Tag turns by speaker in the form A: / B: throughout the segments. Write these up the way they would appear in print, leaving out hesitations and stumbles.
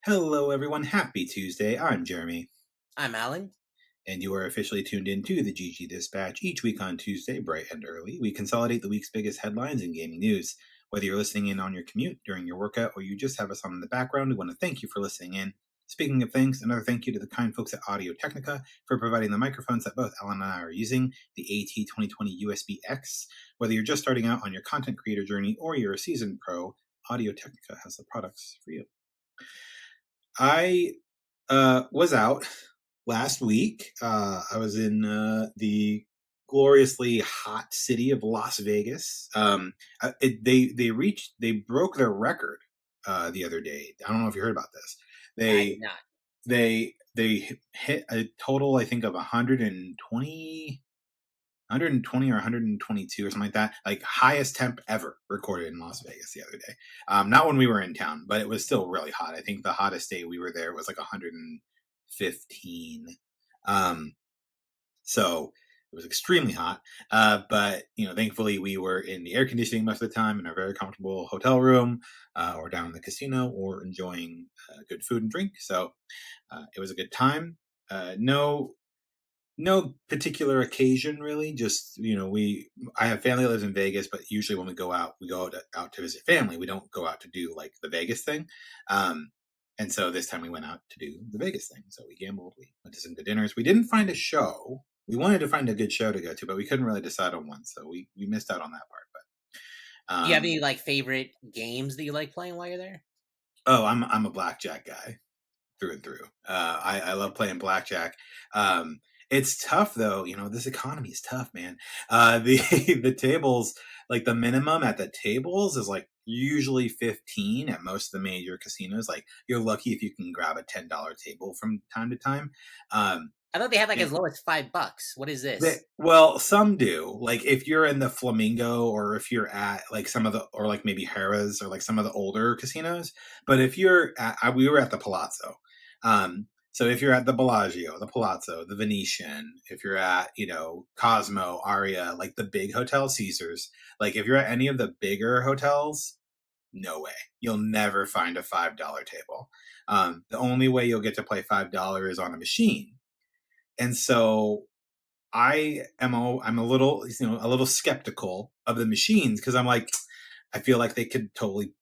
A: Hello, everyone. Happy Tuesday. I'm Jeremy,
B: I'm Alan.
A: and you are officially tuned in to the GG Dispatch. Each week on Tuesday, bright and early, we consolidate the week's biggest headlines in gaming news. Whether you're listening in on your commute, during your workout, or you just have us on in the background, we want to thank you for listening in. Speaking of thanks, another thank you to the kind folks at Audio Technica for providing the microphones that both Alan and I are using, the AT2020 USB X. Whether you're just starting out on your content creator journey or you're a seasoned pro, Audio Technica has the products for you. I was out last week. I was in the gloriously hot city of Las Vegas. They broke their record the other day. I don't know if you heard about this.
B: I did
A: They
B: not.
A: they hit a total, I think, of 120 or 122 or something like that, like highest temp ever recorded in Las Vegas the other day. Not when we were in town, but it was still really hot. I think the hottest day we were there was like 115. Um, so it was extremely hot. But thankfully we were in the air conditioning most of the time in a very comfortable hotel room, or down in the casino, or enjoying good food and drink. So it was a good time. No particular occasion really. Just I have family that lives in Vegas, but usually when we go out, we go out to visit family. We don't go out to do like the Vegas thing. Um, and so this time we went out to do the Vegas thing. So we gambled, we went to some good dinners. We didn't find a show. We wanted to find a good show to go to, but we couldn't really decide on one. So we missed out on that part. But
B: Do you have any favorite games that you like playing while you're there?
A: oh, I'm a blackjack guy through and through. I love playing blackjack. It's tough though. This economy is tough, man. The the tables, like the minimum at the tables is like usually 15 at most of the major casinos. Like you're lucky if you can grab a $10 table from time to time. Um,
B: I thought they had
A: and
B: as low as $5. What is
A: they,
B: this?
A: well, some do. Like if you're in the Flamingo, or if you're at like some of the, or like maybe Harrah's, or like some of the older casinos. But if you're at, we were at the Palazzo. So if you're at the Bellagio, the Palazzo, the Venetian, if you're at, Cosmo, Aria, like the big hotel, Caesars, like if you're at any of the bigger hotels, no way. You'll never find a $5 table. The only way you'll get to play $5 is on a machine. And so I'm a little, a little skeptical of the machines, because I'm like, I feel like they could totally,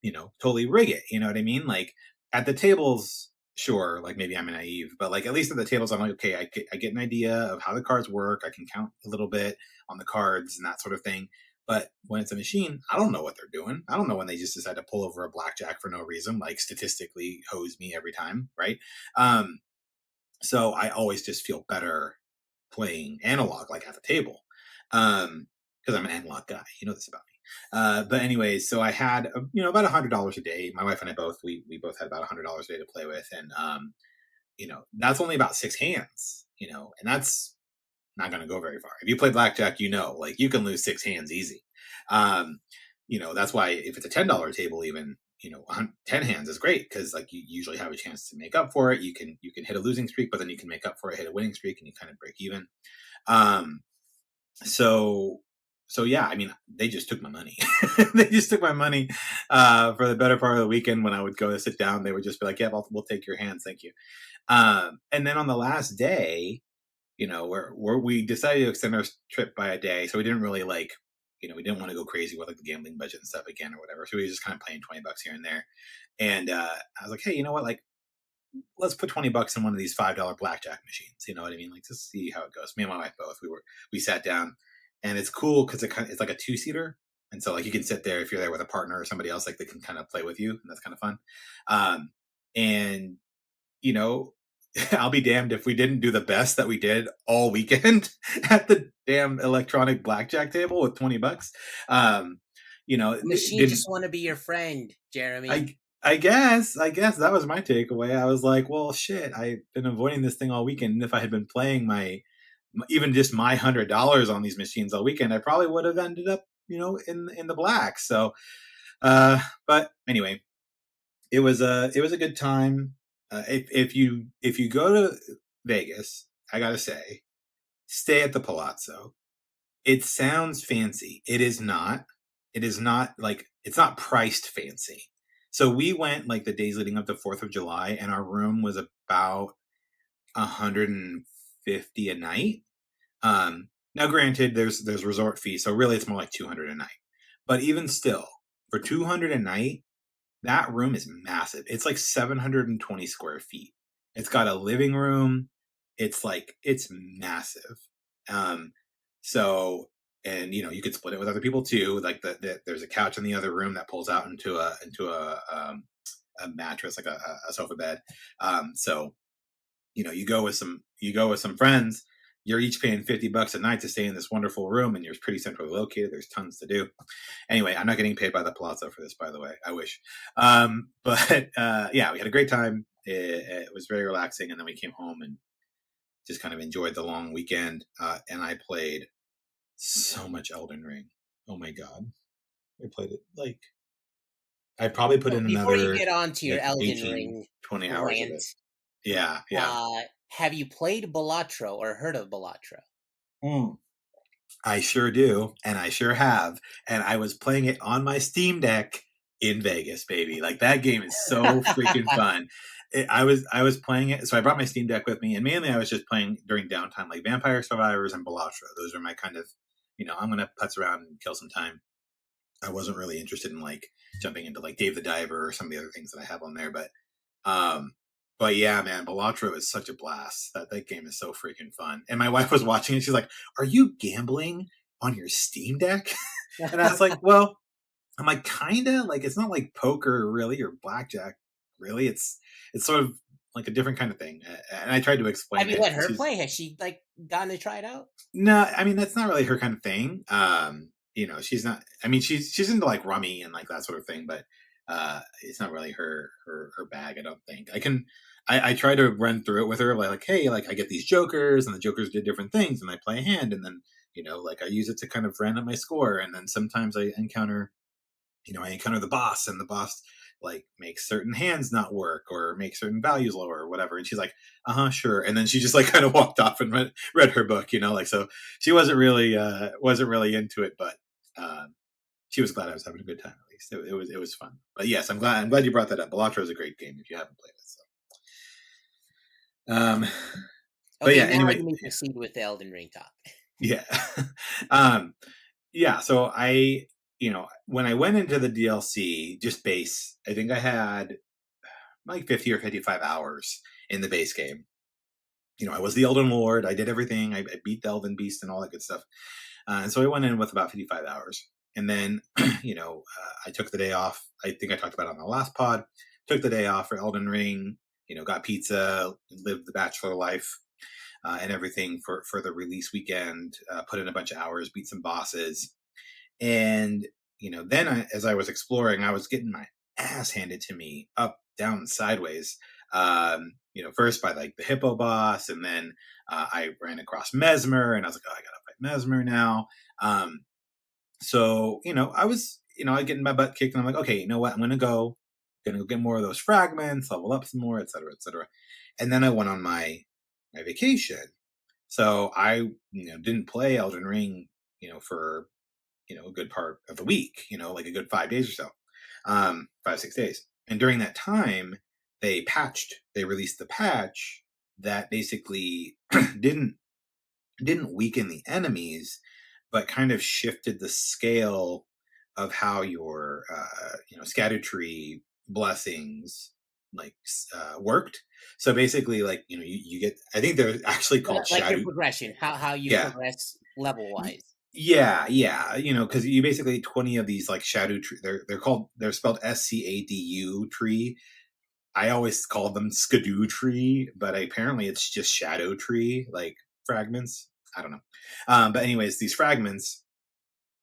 A: totally rig it. You know what I mean? Like at the tables, sure, like maybe I'm naive, but like at least at the tables, I'm like, okay, I get an idea of how the cards work. I can count a little bit on the cards and that sort of thing. But when it's a machine, I don't know what they're doing. I don't know when they just decide to pull over a blackjack for no reason, like statistically hose me every time, right? Um, so I always just feel better playing analog, like at the table, because I'm an analog guy. You know this about me. But anyways, so I had about $100 a day. My wife and I both, we both had about $100 a day to play with, and that's only about six hands. And that's not going to go very far. If you play blackjack, like you can lose six hands easy. Um, that's why if it's a $10 table, even 10 hands is great, because like you usually have a chance to make up for it. You can hit a losing streak, but then you can make up for it, hit a winning streak, and you kind of break even. um so yeah, I mean, they just took my money. They just took my money for the better part of the weekend. When I would go to sit down, they would just be like, yeah, we'll take your hands, thank you. And then on the last day, where we decided to extend our trip by a day, so we didn't really like, we didn't want to go crazy with like the gambling budget and stuff again or whatever, so we were just kind of playing $20 here and there. And I was like, hey, you know what, like, let's put $20 in one of these $5 blackjack machines. You know what I mean? Like, just see how it goes. Me and my wife both. We sat down, and it's cool because it's like a two-seater, and so like you can sit there if you're there with a partner or somebody else, like they can kind of play with you, and that's kind of fun. And you know, I'll be damned if we didn't do the best that we did all weekend at the damn electronic blackjack table with $20. Um,
B: Machines
A: did
B: just want to be your friend, Jeremy.
A: I guess that was my takeaway. I was like, well, shit, I've been avoiding this thing all weekend. And if I had been playing even just my $100 on these machines all weekend, I probably would have ended up, in the black. So, but anyway, it was a good time. If you go to Vegas, I gotta say, stay at the Palazzo. It sounds fancy. It is not. It is not like, it's not priced fancy. So we went like the days leading up to 4th of July, and our room was about 150 a night. Now, granted, there's resort fees, so really it's more like 200 a night. But even still, for 200 a night, that room is massive. It's like 720 square feet. It's got a living room. It's massive. Um, so and you could split it with other people too. Like there's a couch in the other room that pulls out into a mattress, like a sofa bed. So you go with some friends. You're each paying $50 a night to stay in this wonderful room, and you're pretty centrally located. There's tons to do. Anyway, I'm not getting paid by the Palazzo for this, by the way. I wish. But yeah, we had a great time. It was very relaxing, and then we came home and just kind of enjoyed the long weekend. And I played so much Elden Ring. Oh my god, I played it like I probably put
B: So
A: in
B: before you
A: another
B: get on to your
A: like
B: Elden
A: 18,
B: Ring
A: 20 hours of
B: rant,
A: it. Yeah, yeah.
B: have you played Balatro or heard of Balatro?
A: Mm. I sure do, and I sure have, and I was playing it on my Steam Deck in Vegas, baby. Like that game is so freaking fun. I was playing it, so I brought my Steam Deck with me, and mainly I was just playing during downtime, like Vampire Survivors and Balatro. Those are my kind of, I'm gonna putz around and kill some time. I wasn't really interested in like jumping into like Dave the Diver or some of the other things that I have on there, um, but yeah, man, Balatro is such a blast. That game is so freaking fun. And my wife was watching it. She's like, "Are you gambling on your Steam Deck?" And I was like, "Well, I'm like kinda like it's not like poker really or blackjack really. It's sort of like a different kind of thing." And I tried to
B: Have
A: explain
B: you
A: it
B: let
A: because
B: her
A: she's
B: play? Has she like gotten to try it out?
A: no, I mean that's not really her kind of thing. She's not. I mean, she's into like rummy and like that sort of thing, but it's not really her bag. I don't think. I try to run through it with her, like, hey, like I get these jokers, and the jokers did different things, and I play a hand, and then like I use it to kind of round up my score, and then sometimes I encounter the boss, and the boss like makes certain hands not work or make certain values lower or whatever. And she's like, sure. And then she just like kind of walked off and read her book, like so she wasn't really into it, but she was glad I was having a good time at least. It was fun. But yes, I'm glad you brought that up. Balatro is a great game if you haven't played it. So but
B: Okay,
A: yeah,
B: now
A: anyway,
B: you may proceed with the Elden Ring talk.
A: yeah. um yeah, so when I went into the DLC, just base, I think I had like 50 or 55 hours in the base game. I was the Elden Lord. I did everything. I beat the Elven Beast and all that good stuff. And so I went in with about 55 hours. And then, I took the day off. I think I talked about it on the last pod. Took the day off for Elden Ring, got pizza, lived the bachelor life, and everything for the release weekend. Put in a bunch of hours, beat some bosses. And, then as I was exploring, I was getting my ass handed to me up, down, sideways. First by like the hippo boss, and then I ran across Mesmer, and I was like, oh, I gotta fight Mesmer now. So, I get my butt kicked, and I'm like, okay, you know what? I'm gonna go get more of those fragments, level up some more, et cetera, et cetera. And then I went on my vacation. So I, didn't play Elden Ring, for a good part of the week, like a good 5 days or so, 5, 6 days. And during that time, they released the patch that basically didn't didn't weaken the enemies, but kind of shifted the scale of how your scatter tree blessings like worked. So basically, like you get. I think they're actually called
B: Like your
A: shadow.
B: progression, how you
A: Yeah,
B: progress level wise.
A: yeah, yeah. Because you basically 20 of these like shadow tree. They're spelled SCADU tree. I always called them skidoo tree, but apparently it's just shadow tree like fragments. I don't know. But anyways, these fragments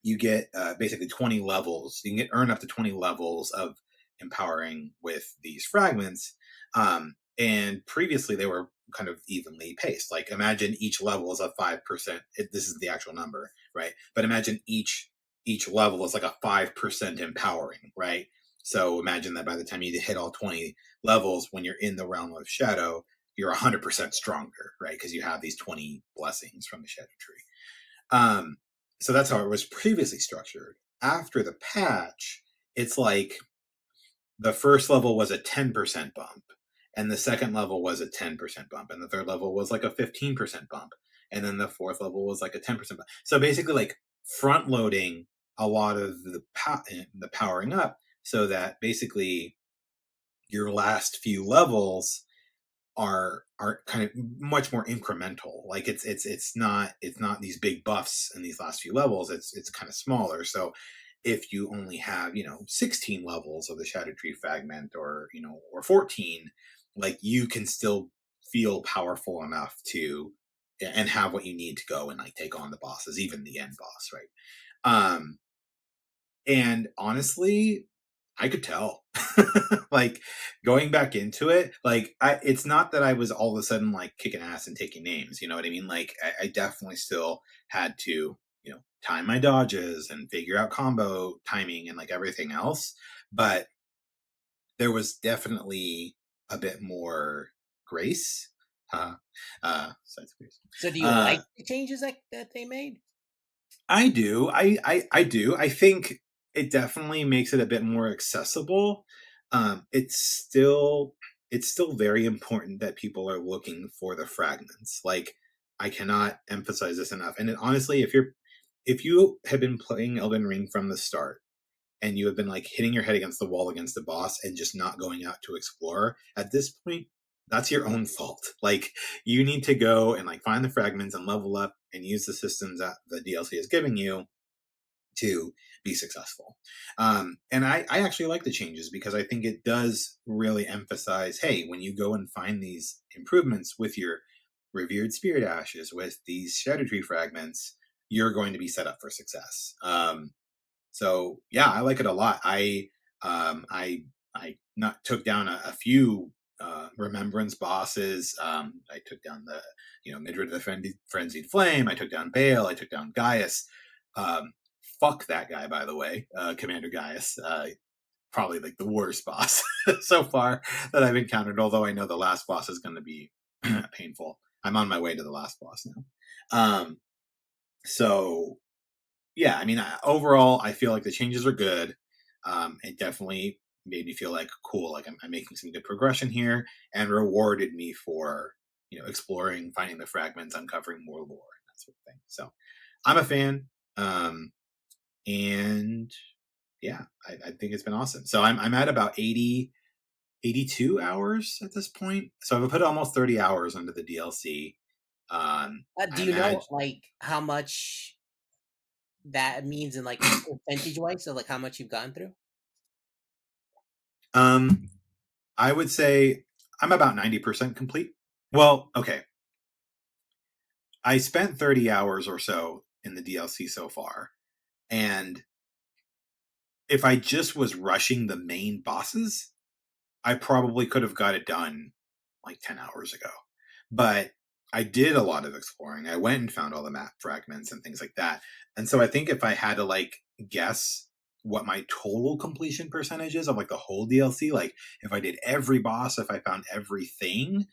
A: you get basically 20 levels. You can earn up to 20 levels of empowering with these fragments. And previously they were kind of evenly paced. Like imagine each level is a 5%. This is the actual number, right? But imagine each level is like a 5% empowering, right? So imagine that by the time you hit all 20 levels, when you're in the realm of shadow, you're 100% stronger, right? Because you have these 20 blessings from the shadow tree. Um, so that's how it was previously structured. After the patch, it's like the first level was a 10% bump, and the second level was a 10% bump, and the third level was like a 15% bump, and then the fourth level was like a 10% bump. So basically, like front loading a lot of the powering up, so that basically your last few levels are kind of much more incremental. Like it's not these big buffs in these last few levels. It's kind of smaller. So if you only have 16 levels of the Shattered Tree Fragment, or 14, like you can still feel powerful enough to and have what you need to go and like take on the bosses, even the end boss, right? And honestly, I could tell. Like going back into it, like it's not that I was all of a sudden like kicking ass and taking names, you know what I mean? Like I definitely still had to, time my dodges and figure out combo timing and like everything else. But there was definitely a bit more grace. Besides grace.
B: So do you
A: Uh
B: like the changes that they made?
A: I do. I do. I think it definitely makes it a bit more accessible. It's still very important that people are looking for the fragments. Like I cannot emphasize this enough. And honestly, if you have been playing Elden Ring from the start and you have been like hitting your head against the wall against the boss and just not going out to explore, at this point, that's your own fault. Like you need to go and like find the fragments and level up and use the systems that the DLC is giving you to be successful. And I actually like the changes because I think it does really emphasize, hey, when you go and find these improvements with your revered spirit ashes, with these shadow tree fragments, you're going to be set up for success. So yeah, I like it a lot. I not took down a few remembrance bosses. I took down the Midrid of the Frenzied Flame. I took down Bale. I took down Gaius. Um, Fuck that guy, by the way, Commander Gaius. Probably like the worst boss so far that I've encountered. Although I know the last boss is going to be painful. I'm on my way to the last boss now. So yeah, I mean, overall, I feel like the changes are good. It definitely made me feel like cool, like I'm making some good progression here, and rewarded me for exploring, finding the fragments, uncovering more lore, and that sort of thing. So I'm a fan, and yeah, I think it's been awesome. So I'm at about 82 hours at this point. So I've put almost 30 hours into the DLC.
B: Do
A: I
B: you
A: imagine.
B: know like how much that means in like percentage wise? So like how much you've gone through?
A: Um, I would say I'm about 90% complete. Well, okay. I spent 30 hours or so in the DLC so far. And if I just was rushing the main bosses, I probably could have got it done like 10 hours ago. But I did a lot of exploring. I went and found all the map fragments and things like that. And so I think if I had to like guess what my total completion percentage is of like the whole DLC, like if I did every boss, if I found everything,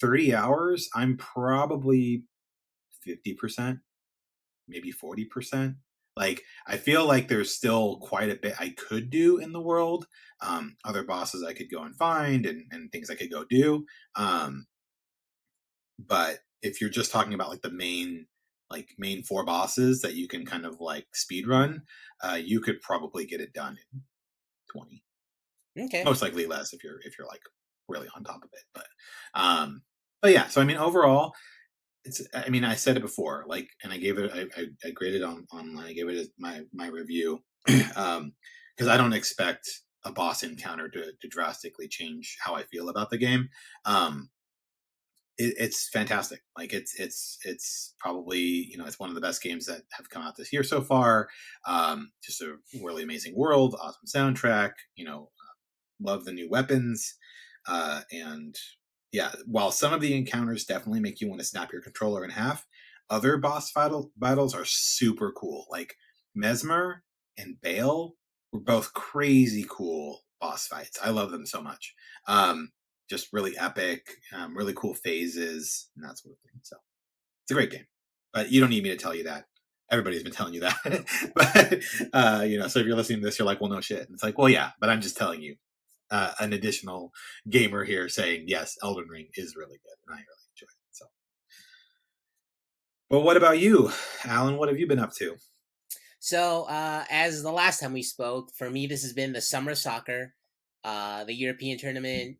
A: 30 hours, I'm probably 50%, maybe 40%. Like, I feel like there's still quite a bit I could do in the world. Other bosses I could go and find, and things I could go do. But if you're just talking about like the main four bosses that you can kind of like speed run, you could probably get it done in 20.
B: Okay.
A: Most likely less if you're like really on top of it. But yeah, so I mean overall, I mean, I said it before, like, and I gave it, I graded online. I gave it my review, because I don't expect a boss encounter to drastically change how I feel about the game. Um, it's fantastic. Like, it's probably it's one of the best games that have come out this year so far. Just a really amazing world, awesome soundtrack. Love the new weapons, and yeah, while some of the encounters definitely make you want to snap your controller in half, other battles are super cool. Like Mesmer and Bale were both crazy cool boss fights. I love them so much. Just really epic, really cool phases and that sort of thing. So it's a great game, but you don't need me to tell you that. Everybody's been telling you that. But so if you're listening to this, you're like, well, no shit. And it's like, well, yeah, but I'm just telling you an additional gamer here saying yes, Elden Ring is really good, and I really enjoy it. So, well, what about you, Alan? What have you been up to?
B: So, as the last time we spoke, for me, this has been the summer soccer, the European tournament,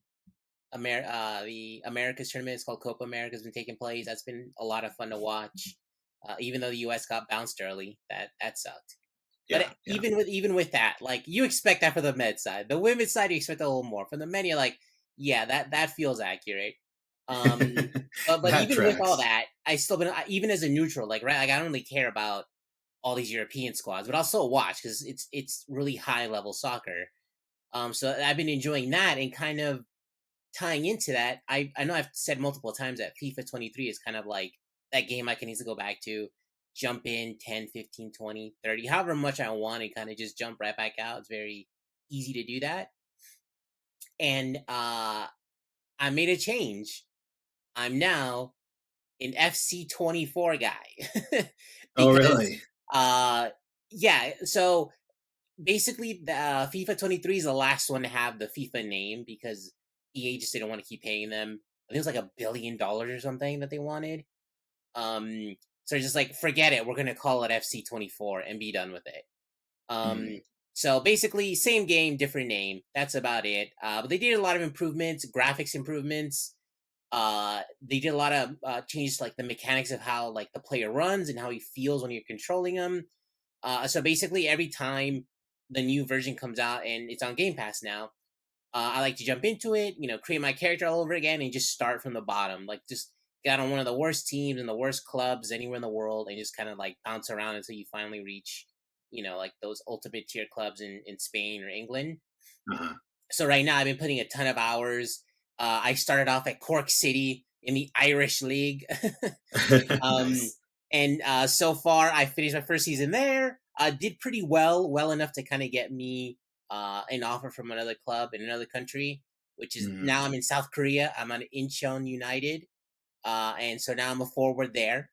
B: the Americas tournament. It's called Copa America. Has been taking place. That's been a lot of fun to watch. Even though the U.S. got bounced early, that sucked. But
A: Yeah, yeah.
B: even with that, like you expect that for the med side. The women's side, you expect a little more. From the men, you're like, yeah, that feels accurate. Um, but
A: That
B: even with all
A: tracks.
B: that, I still been even as a neutral, like right, like I don't really care about all these European squads, but I'll still watch because it's really high level soccer. So I've been enjoying that and kind of tying into that. I know I've said multiple times that FIFA 23 is kind of like that game I can easily go back to, jump in 10, 15, 20, 30, however much I want, and kind of just jump right back out. It's very easy to do that. And I made a change. I'm now an FC 24 guy
A: Oh,
B: because
A: really?
B: uh yeah, so basically the FIFA 23 is the last one to have the FIFA name because EA just didn't want to keep paying them. I think it was like $1 billion or something that they wanted. So just like forget it, we're gonna call it FC 24 and be done with it. Um,
A: Mm,
B: so basically, same game, different name. That's about it. But they did a lot of improvements, graphics improvements. They did a lot of changes, like the mechanics of how like the player runs and how he feels when you're controlling him. So basically, every time the new version comes out and it's on Game Pass now, I like to jump into it, create my character all over again and just start from the bottom. Like just get on one of the worst teams and the worst clubs anywhere in the world and just kind of like bounce around until you finally reach, like those ultimate tier clubs in Spain or England.
A: uh-huh.
B: So right now I've been putting a ton of hours. I started off at Cork City in the Irish League. um,
A: Nice.
B: and so far, I finished my first season there. Did pretty well enough to kind of get me an offer from another club in another country, which is
A: Mm,
B: now I'm in South Korea. I'm on Incheon United. And so now I'm a forward there.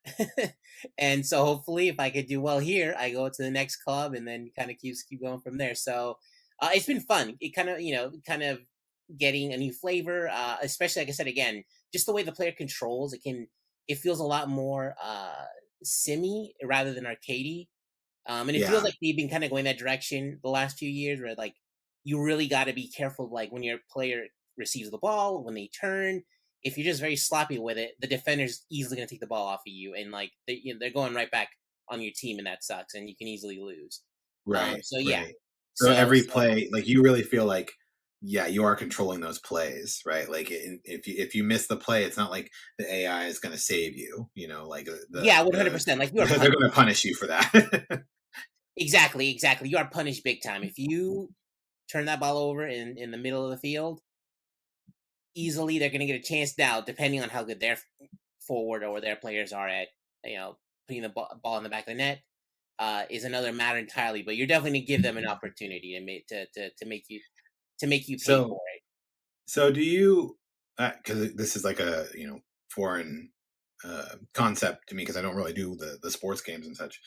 B: And so hopefully, if I could do well here, I go to the next club and then kind of keep going from there. So it's been fun. It kind of kind of getting a new flavor, especially like I said again, just the way the player controls. It feels a lot more simmy rather than arcadey. And it feels
A: yeah,
B: like they've been kind of going that direction the last few years, where like you really got to be careful, like when your player receives the ball, when they turn. If you're just very sloppy with it, the defender's easily going to take the ball off of you, and like they're going right back on your team, and that sucks, and you can easily lose.
A: right,
B: So yeah,
A: right. So
B: so
A: every
B: so
A: play, like you really feel like, yeah, you are controlling those plays, right? Like if you miss the play, it's not like the AI is going to save you. You know, like
B: yeah, 100%. Like you are
A: they're
B: punished.
A: going to punish you for that.
B: Exactly. You are punished big time if you turn that ball over in the middle of the field. Easily, they're going to get a chance now, depending on how good their forward or their players are at putting the ball in the back of the net. Is another matter entirely. But you're definitely going to give them an opportunity to make you pay
A: So
B: for it.
A: so do you? Because this is like a foreign concept to me because I don't really do the sports games and such.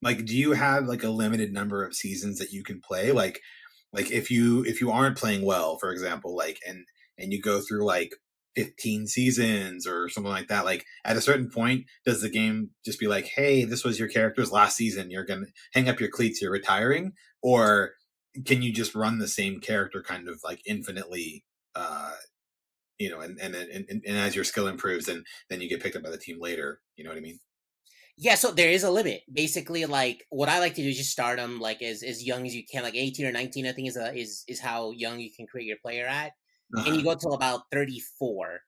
A: Like, do you have like a limited number of seasons that you can play? Like if you aren't playing well, for example, like and you go through like 15 seasons or something like that, like at a certain point does the game just be like, hey, this was your character's last season, you're gonna hang up your cleats, you're retiring? Or can you just run the same character kind of like infinitely, uh and as your skill improves, then you get picked up by the team later, you know what I mean?
B: Yeah, so there is a limit. Basically, like what I like to do is just start them like as young as you can, like 18 or 19. I think is how young you can create your player at, and you
A: Uh-huh.
B: go till about 34,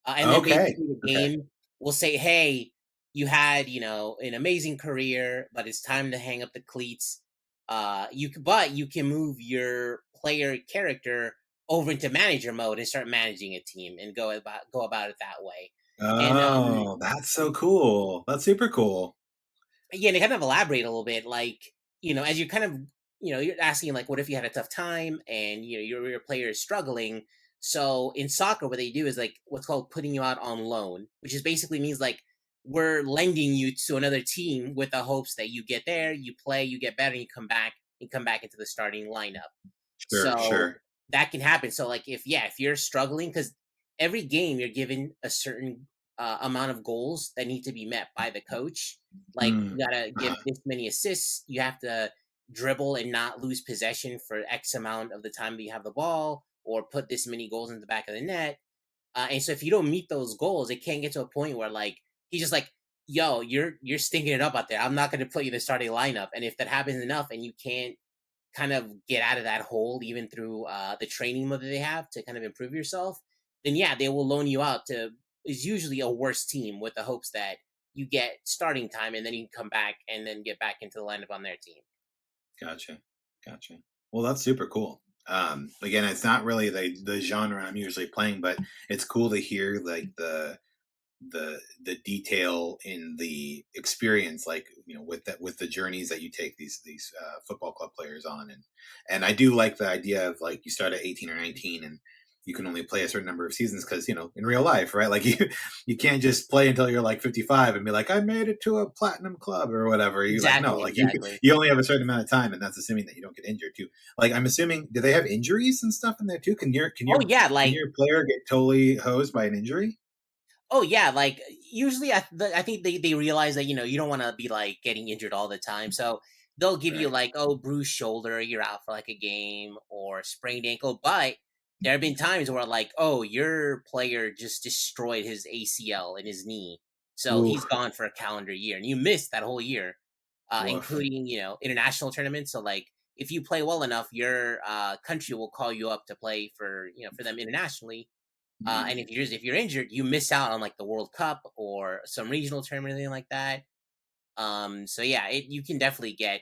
B: and then
A: Okay.
B: basically the
A: Okay.
B: game will say, "Hey, you had an amazing career, but it's time to hang up the cleats." But you can move your player character over into manager mode and start managing a team and go about it that way. And
A: Oh, that's so cool. That's super cool.
B: yeah, and to kind of elaborate a little bit, like, as you kind of, you're asking, like, what if you had a tough time and, your player is struggling? So in soccer, what they do is like what's called putting you out on loan, which is basically means like we're lending you to another team with the hopes that you get there, you play, you get better, and you come back into the starting lineup.
A: Sure,
B: So
A: sure.
B: that can happen. So like if you're struggling, because every game you're given a certain amount of goals that need to be met by the coach. Like
A: Mm.
B: you gotta
A: Uh-huh.
B: give this many assists. You have to dribble and not lose possession for X amount of the time that you have the ball, or put this many goals in the back of the net. And so if you don't meet those goals, it can't get to a point where like he's just like, "Yo, you're stinking it up out there. I'm not going to put you in the starting lineup." And if that happens enough, and you can't kind of get out of that hole, even through the training mode that they have to kind of improve yourself, then yeah, they will loan you out to is usually a worse team with the hopes that you get starting time, and then you can come back and then get back into the lineup on their team.
A: Gotcha. Gotcha. Well, that's super cool. Again, it's not really the genre I'm usually playing, but it's cool to hear like the detail in the experience, like with that, with the journeys that you take these football club players on. And I do like the idea of like you start at 18 or 19 and you can only play a certain number of seasons, because in real life, right, like you can't just play until you're like 55 and be like, I made it to a platinum club or whatever. You like, no,
B: Exactly,
A: like
B: exactly.
A: you only have a certain amount of time, and that's assuming that you don't get injured too. Like, I'm assuming, do they have injuries and stuff in there too? Can your can
B: Oh
A: your
B: yeah,
A: can
B: like
A: your player get totally hosed by an injury?
B: oh yeah, like usually I think they realize that you don't want to be like getting injured all the time, so they'll give you
A: Right.
B: like, oh, bruised shoulder, you're out for like a game, or sprained ankle. But there have been times where like, oh, your player just destroyed his ACL in his knee, so
A: Ooh.
B: he's gone for a calendar year, and you missed that whole year,
A: Woof.
B: including international tournaments. So like if you play well enough, your country will call you up to play for for them internationally, and
A: Mm,
B: if you're injured, you miss out on like the World Cup or some regional tournament or anything like that. So yeah, you can definitely get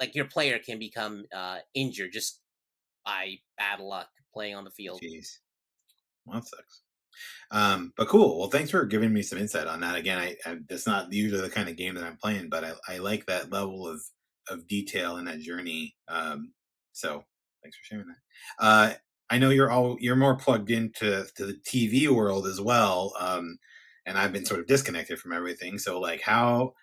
B: like your player can become injured just by bad luck playing on the field.
A: jeez. Well, that sucks. But cool. Well, thanks for giving me some insight on that. Again, that's not usually the kind of game that I'm playing, but I like that level of detail in that journey. So thanks for sharing that. I know you're more plugged into the TV world as well. And I've been sort of disconnected from everything. So like how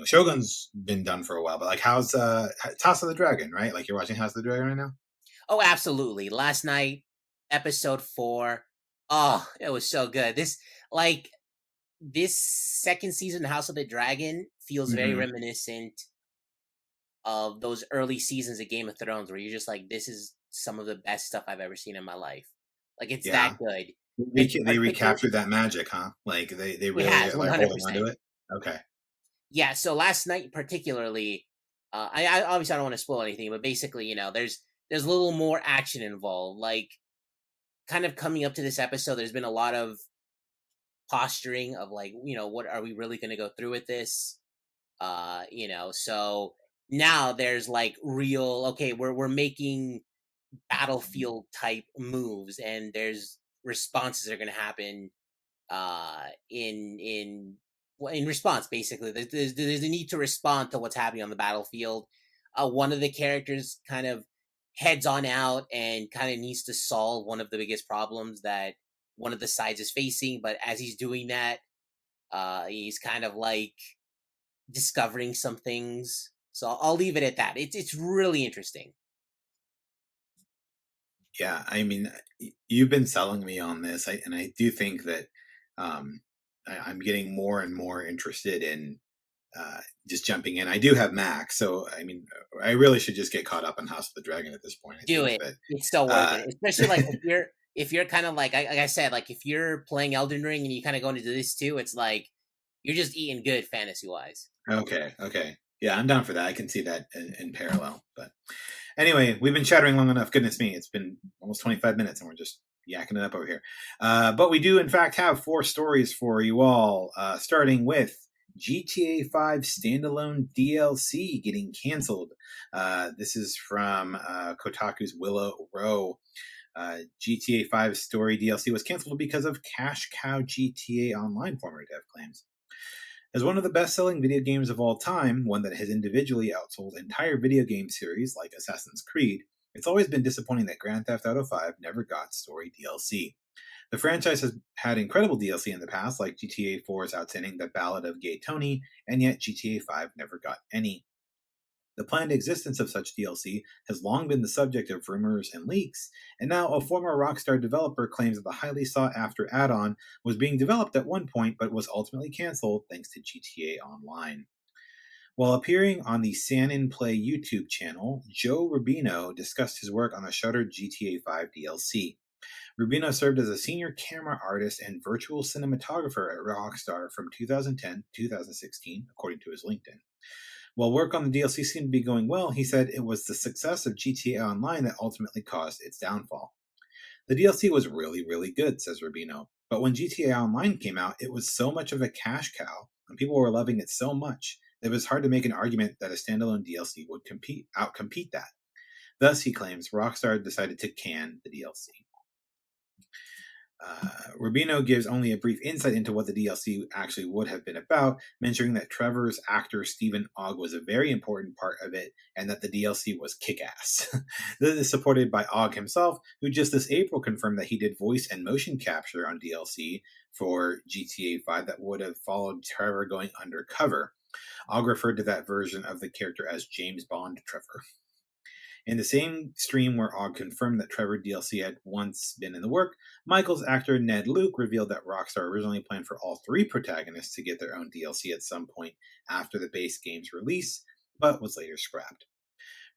A: Shogun's been done for a while, but like how's it's House of the Dragon, right? Like you're watching House of the Dragon right now?
B: Oh, absolutely. Last night, episode 4. Oh, it was so good. This second season of House of the Dragon feels very
A: Hmm.
B: reminiscent of those early seasons of Game of Thrones, where you're just like, this is some of the best stuff I've ever seen in my life. Like it's that
A: Yeah.
B: good.
A: They
B: Particular,
A: recaptured that magic, huh? Like they
B: it
A: really
B: has
A: are
B: one
A: like
B: hundred
A: holding on to
B: percent.
A: it. Okay.
B: Yeah. So last night, particularly, I obviously I don't want to spoil anything, but basically, there's a little more action involved. Like kind of coming up to this episode, there's been a lot of posturing of like, what are we really going to go through with this? So now there's like real, okay, we're making battlefield type moves, and there's responses that are going to happen in response. Basically, there's a need to respond to what's happening on the battlefield. One of the characters kind of heads on out and kind of needs to solve one of the biggest problems that one of the sides is facing, but as he's doing that, he's kind of like discovering some things. So I'll leave it at that. It's really interesting.
A: Yeah, I mean, you've been selling me on this, and I do think that um, I'm getting more and more interested in uh, just jumping in. I do have Max, so I mean, I really should just get caught up on House of the Dragon at this point. I
B: Do
A: think
B: it.
A: that
B: It's so worth
A: uh,
B: it. Especially like if you're kind of like I said, like if you're playing Elden Ring and you kind of go into this too, it's like you're just eating good fantasy wise.
A: okay, okay, yeah, I'm down for that. I can see that in parallel, but. Anyway, we've been chattering long enough. Goodness me, it's been almost 25 minutes and we're just yakking it up over here. But we do, in fact, have 4 stories for you all, starting with GTA 5 Standalone DLC getting canceled. This is from Kotaku's Willow Row. GTA 5 story DLC was canceled because of Cash Cow GTA Online, former dev claims. As one of the best selling video games of all time, one that has individually outsold entire video game series like Assassin's Creed, it's always been disappointing that Grand Theft Auto 5 never got story DLC. The franchise has had incredible DLC in the past, like GTA 4's outstanding The Ballad of Gay Tony, and yet GTA 5 never got any. The planned existence of such DLC has long been the subject of rumors and leaks, and now a former Rockstar developer claims that the highly sought after add on was being developed at one point but was ultimately cancelled thanks to GTA Online. While appearing on the San in Play YouTube channel, Joe Rubino discussed his work on the shuttered GTA 5 DLC. Rubino served as a senior camera artist and virtual cinematographer at Rockstar from 2010 to 2016, according to his LinkedIn. While work on the DLC seemed to be going well, he said it was the success of GTA Online that ultimately caused its downfall. The DLC was really, really good, says Rubino. But when GTA Online came out, it was so much of a cash cow, and people were loving it so much that it was hard to make an argument that a standalone DLC would outcompete that. Thus, he claims Rockstar decided to can the DLC. Rubino gives only a brief insight into what the DLC actually would have been about, mentioning that Trevor's actor Stephen Ogg was a very important part of it and that the DLC was kick-ass. This is supported by Ogg himself, who just this April confirmed that he did voice and motion capture on DLC for GTA 5 that would have followed Trevor going undercover. Ogg referred to that version of the character as James Bond Trevor. In the same stream where Ogg confirmed that Trevor DLC had once been in the work, Michael's actor Ned Luke revealed that Rockstar originally planned for all three protagonists to get their own DLC at some point after the base game's release, but was later scrapped.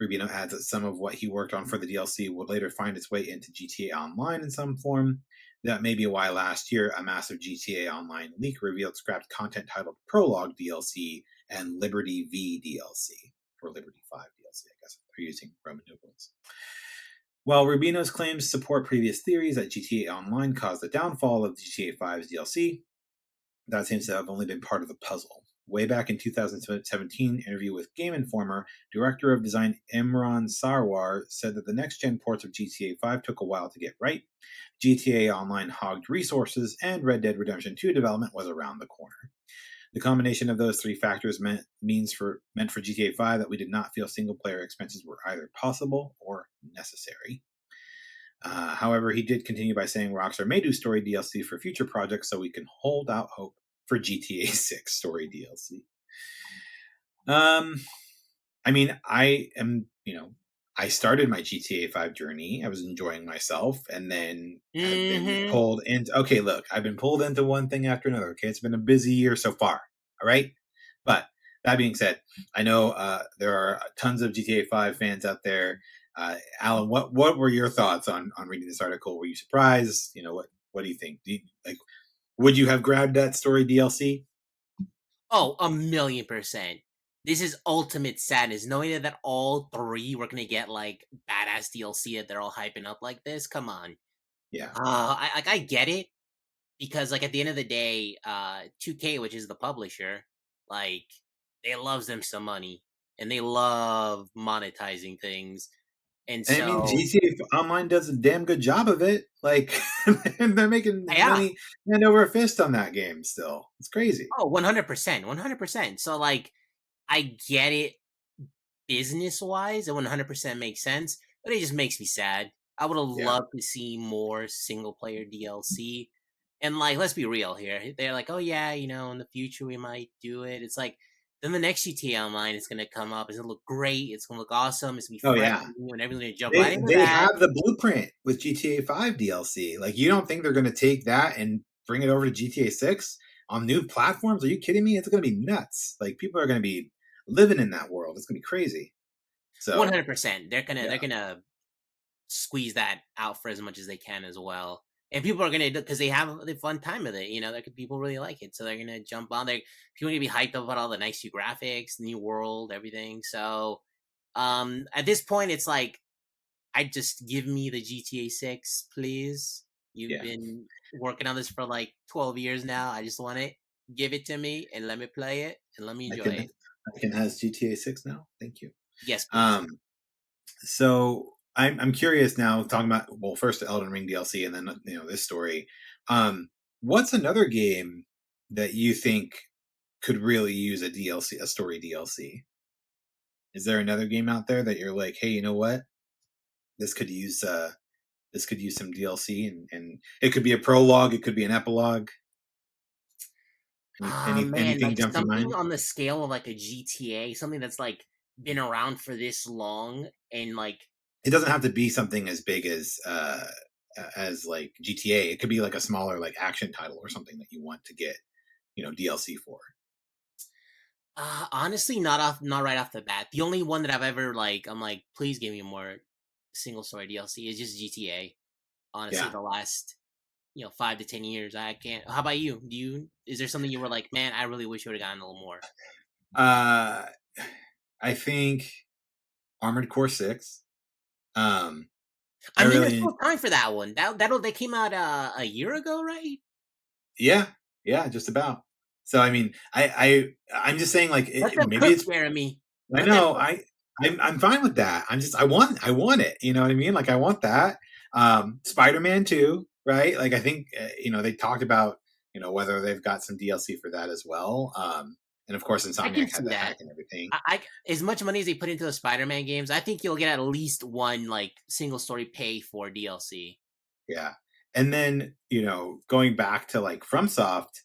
A: Rubino adds that some of what he worked on for the DLC would later find its way into GTA Online in some form. That may be why last year a massive GTA Online leak revealed scrapped content titled Prologue DLC and Liberty V DLC, or Liberty 5 DLC, I guess. They're using Roman numerals. While Rubino's claims support previous theories that GTA Online caused the downfall of GTA 5's DLC, that seems to have only been part of the puzzle. Way back in 2017 interview with Game Informer, director of design Imran Sarwar said that the next-gen ports of GTA 5 took a while to get right, GTA Online hogged resources, and Red Dead Redemption 2 development was around the corner. The combination of those three factors meant for GTA 5 that we did not feel single-player expenses were either possible or necessary. However, he did continue by saying Rockstar may do story DLC for future projects, so we can hold out hope for GTA 6 story DLC. I mean, I started my GTA 5 journey. I was enjoying myself, and then have been
B: Mm-hmm.
A: pulled into. Okay, look, I've been pulled into one thing after another. Okay, it's been a busy year so far. All right, but that being said, I know there are tons of GTA 5 fans out there. Alan, what were your thoughts on reading this article? Were you surprised? What do you think? Would you have grabbed that story DLC?
B: Oh, 1,000,000%. This is ultimate sadness. Knowing that all three were gonna get like badass DLC that they're all hyping up like this. Come on.
A: Yeah.
B: I get it because like at the end of the day, 2K, which is the publisher, like they loves them some money and they love monetizing things. And
A: And I mean,
B: so
A: GTA Online does a damn good job of it. Like, and they're making
B: yeah.
A: money hand over fist on that game still. It's crazy.
B: Oh, 100%. 100%. So like I get it business wise, it 100% makes sense, but it just makes me sad. I would have
A: Yeah.
B: loved to see more single player DLC. And like, let's be real here. They're like, oh yeah, in the future we might do it. It's like, then the next GTA Online is gonna come up. It's gonna look great. It's gonna look awesome. It's gonna be
A: Oh
B: fresh
A: yeah.
B: and new, and everyone's gonna jump right
A: They
B: into
A: they
B: that.
A: have the blueprint with GTA 5 DLC. Like, you don't think they're going to take that and bring it over to GTA 6 on new platforms? Are you kidding me? It's going to be nuts. Like, people are going to be living in that world. It's going to be crazy. So
B: 100%. They're
A: yeah.
B: gonna squeeze that out for as much as they can as well. And people are gonna because they have the fun time with it. There could people really like it, so they're gonna jump on. They People are gonna be hyped up about all the nice new graphics, new world, everything. So, at this point, it's like I just give me the GTA 6, please. You've
A: Yeah.
B: been working on this for like 12 years now. I just want it. Give it to me and let me play it and let me
A: I
B: enjoy
A: can
B: it.
A: I can has GTA 6 now. Thank you.
B: Yes, please.
A: Um So I'm curious now, talking about, well, first the Elden Ring DLC and then this story. What's another game that you think could really use a DLC, a story DLC? Is there another game out there that you're like, hey, you know what? This could use some DLC, and it could be a prologue, it could be an epilogue.
B: Man,
A: Anything
B: like
A: jump to
B: something
A: mind?
B: on the scale of like a GTA, something that's like been around for this long and like
A: It doesn't have to be something as big as like GTA. It could be like a smaller like action title or something that you want to get, DLC for.
B: honestly not right off the bat. The only one that I've ever like I'm like please give me more single story DLC is just GTA. Honestly,
A: Yeah.
B: the last 5 to 10 years, I can't. How about you? Is there something you were like, man, I really wish you would have gotten a little more?
A: Uh, I think Armored Core 6. Um, I
B: I mean, there's
A: really,
B: still time for that one. That came out a year ago, right?
A: yeah, yeah, just about. So I mean, I'm just saying like
B: Let them
A: maybe
B: cook,
A: it's.
B: Jeremy.
A: I
B: Let them
A: know.
B: cook.
A: I'm fine with that. I want it. You know what I mean? Like I want that. Spider-Man 2, right? Like I think they talked about whether they've got some DLC for that as well. And of course,
B: I can
A: Insomniac had
B: see
A: the
B: that.
A: hack and everything.
B: As much money as they put into the Spider-Man games, I think you'll get at least one like single story pay for DLC.
A: Yeah. And then, going back to like FromSoft,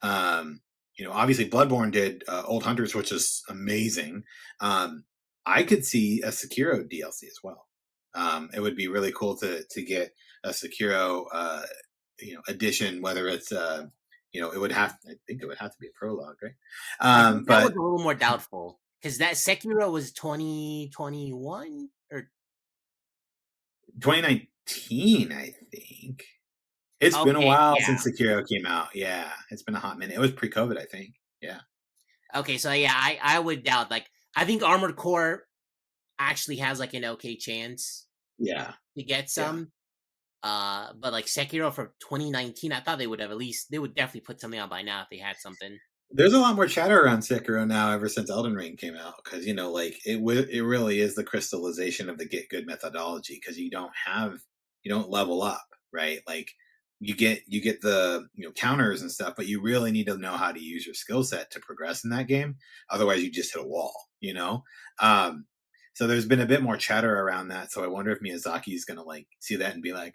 A: obviously Bloodborne did Old Hunters, which is amazing. I could see a Sekiro DLC as well. It would be really cool to get a Sekiro edition, whether it's it would have I think it would have to be a prologue, right?
B: I think that was
A: But
B: a little more doubtful because that Sekiro was 2021 or
A: 2019, I think. It's been a
B: okay,
A: while
B: yeah.
A: since Sekiro came out. Yeah, it's been a hot minute. It was pre-COVID, I think. Yeah.
B: Okay, so yeah, I would doubt like I think Armored Core actually has like an okay chance
A: Yeah.
B: to get
A: Yeah.
B: some. But like Sekiro from 2019, I thought they would definitely put something out by now if they had something.
A: There's a lot more chatter around Sekiro now ever since Elden Ring came out because like it really is the crystallization of the get good methodology because you don't level up, right? Like you get the counters and stuff, but you really need to know how to use your skill set to progress in that game. Otherwise, you just hit a wall. Um, so there's been a bit more chatter around that. So I wonder if Miyazaki is gonna like see that and be like,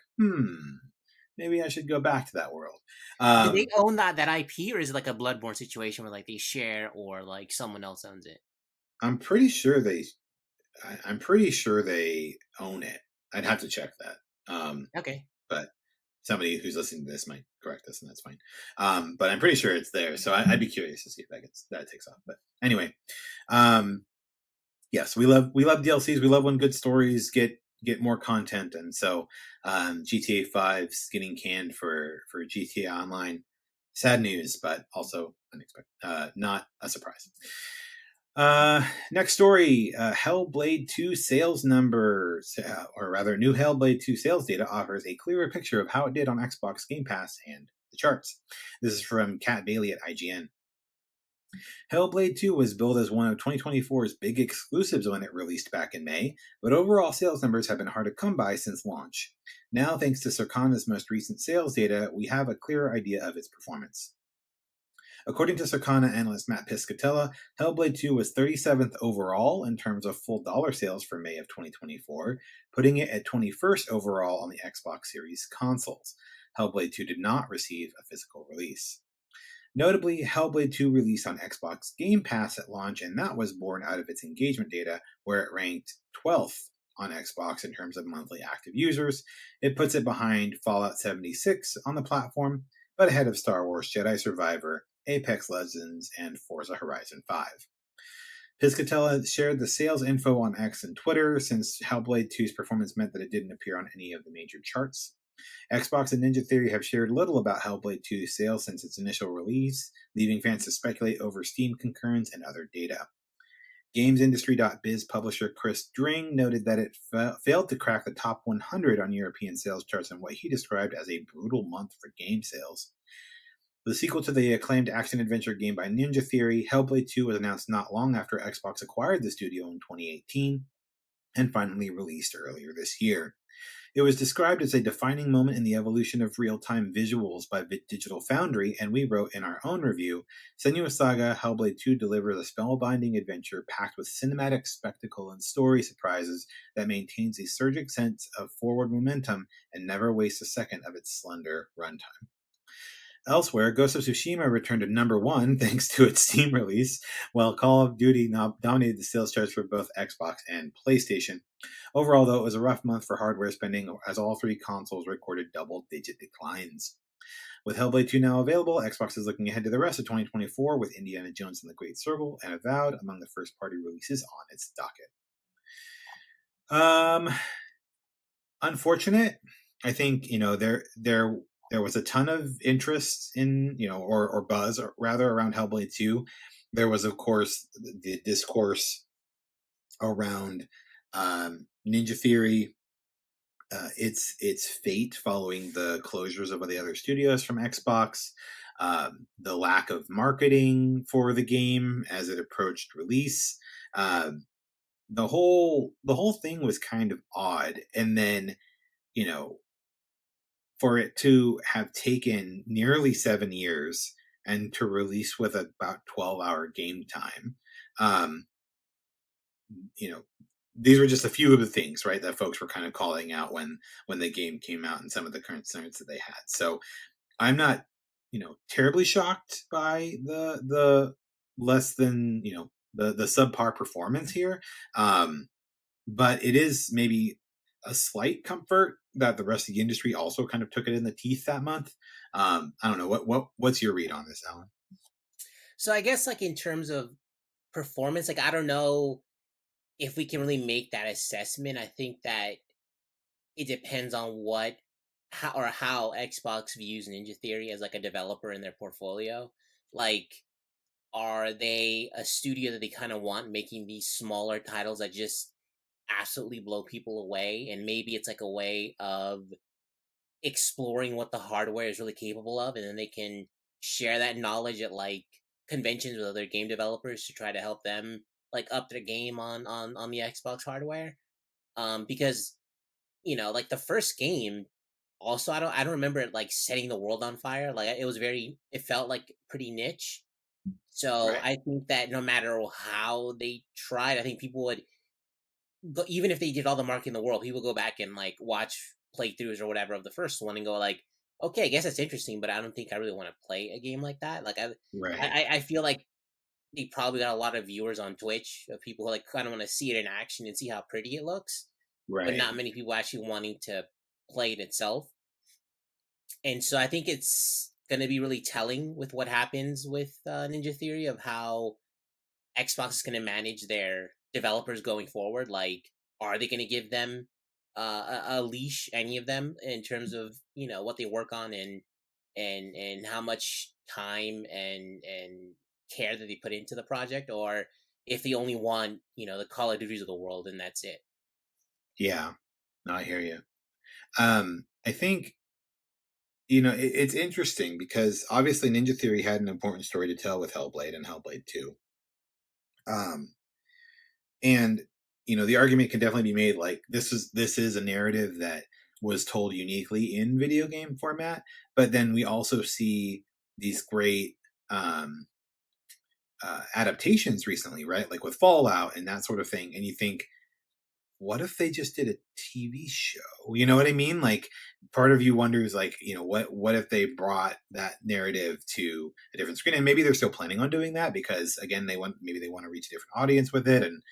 A: maybe I should go back to that world.
B: Do they
A: Um,
B: own that IP, or is it like a Bloodborne situation where like they share, or like someone else owns it?
A: I'm pretty sure I'm pretty sure they own it. I'd have to check that.
B: Okay.
A: But somebody who's listening to this might correct us, and that's fine. But I'm pretty sure it's there. So I'd be curious to see if that takes off. But anyway, um, yes, we love DLCs. We love when good stories get more content, and so GTA 5's getting canned for GTA Online. Sad news, but also unexpected. Not a surprise. Next story, Hellblade 2 sales numbers, or rather, new Hellblade 2 sales data offers a clearer picture of how it did on Xbox Game Pass and the charts. This is from Kat Bailey at IGN. Hellblade 2 was billed as one of 2024's big exclusives when it released back in May, but overall sales numbers have been hard to come by since launch. Now, thanks to Circana's most recent sales data, we have a clearer idea of its performance. According to Circana analyst Matt Piscatella, Hellblade 2 was 37th overall in terms of full dollar sales for May of 2024, putting it at 21st overall on the Xbox Series consoles. Hellblade 2 did not receive a physical release. Notably, Hellblade 2 released on Xbox Game Pass at launch, and that was born out of its engagement data, where it ranked 12th on Xbox in terms of monthly active users. It puts it behind Fallout 76 on the platform, but ahead of Star Wars Jedi Survivor, Apex Legends, and Forza Horizon 5. Piscatella shared the sales info on X and Twitter since Hellblade 2's performance meant that it didn't appear on any of the major charts. Xbox and Ninja Theory have shared little about Hellblade 2's sales since its initial release, leaving fans to speculate over Steam concurrence and other data. GamesIndustry.biz publisher Chris Dring noted that it failed to crack the top 100 on European sales charts in what he described as a brutal month for game sales. The sequel to the acclaimed action-adventure game by Ninja Theory, Hellblade 2 was announced not long after Xbox acquired the studio in 2018 and finally released earlier this year. It was described as a defining moment in the evolution of real-time visuals by Digital Foundry, and we wrote in our own review, Senua's Saga Hellblade 2 delivers a spellbinding adventure packed with cinematic spectacle and story surprises that maintains a surgic sense of forward momentum and never wastes a second of its slender runtime. Elsewhere, Ghost of Tsushima returned to number one thanks to its Steam release, while Call of Duty dominated the sales charts for both Xbox and PlayStation. Overall, though, it was a rough month for hardware spending as all three consoles recorded double-digit declines. With Hellblade 2 now available, Xbox is looking ahead to the rest of 2024 with Indiana Jones and the Great Circle and Avowed among the first-party releases on its docket. Um, Unfortunate. I think there was a ton of interest in or buzz or rather around Hellblade 2. There was of course the discourse around Ninja Theory, its fate following the closures of the other studios from Xbox, the lack of marketing for the game as it approached release. The whole thing was kind of odd, and then you know for it to have taken nearly 7 years and to release with about 12-hour game time, um, you know, these were just a few of the things, right, that folks were kind of calling out when the game came out and some of the concerns that they had. So I'm not, terribly shocked by the less than the subpar performance here. But it is maybe a slight comfort that the rest of the industry also kind of took it in the teeth that month. I don't know what's your read on this, Alan?
B: So I guess like in terms of performance, like I don't know if we can really make that assessment. I think that it depends on how Xbox views Ninja Theory as like a developer in their portfolio. Like, are they a studio that they kind of want making these smaller titles that just absolutely blow people away? And maybe it's like a way of exploring what the hardware is really capable of, and then they can share that knowledge at like conventions with other game developers to try to help them like up their game on the Xbox hardware. Because like the first game, also I don't remember it like setting the world on fire. Like it felt like pretty niche. So
A: Right.
B: I think that no matter how they tried, I think people would go, even if they did all the marketing in the world, people go back and like watch playthroughs or whatever of the first one and go like, okay, I guess that's interesting, but I don't think I really want to play a game like that. Like
A: Right.
B: I feel like they probably got a lot of viewers on Twitch of people who like kind of want to see it in action and see how pretty it looks, but
A: Right.
B: not many people actually wanting to play it itself. And so I think it's going to be really telling with what happens with Ninja Theory of how Xbox is going to manage their developers going forward. Like, are they going to give them a leash, any of them, in terms of what they work on and how much time and care that they put into the project, or if they only want the Call of Duties of the world and that's it.
A: Yeah. No, I hear you. I think it's interesting because obviously Ninja Theory had an important story to tell with Hellblade and Hellblade 2. Um, and the argument can definitely be made like this is a narrative that was told uniquely in video game format, but then we also see these great um, adaptations recently, right? Like with Fallout and that sort of thing. And you think, what if they just did a TV show? You know what I mean? Like part of you wonders like, what if they brought that narrative to a different screen? And maybe they're still planning on doing that because again, maybe they want to reach a different audience with it. And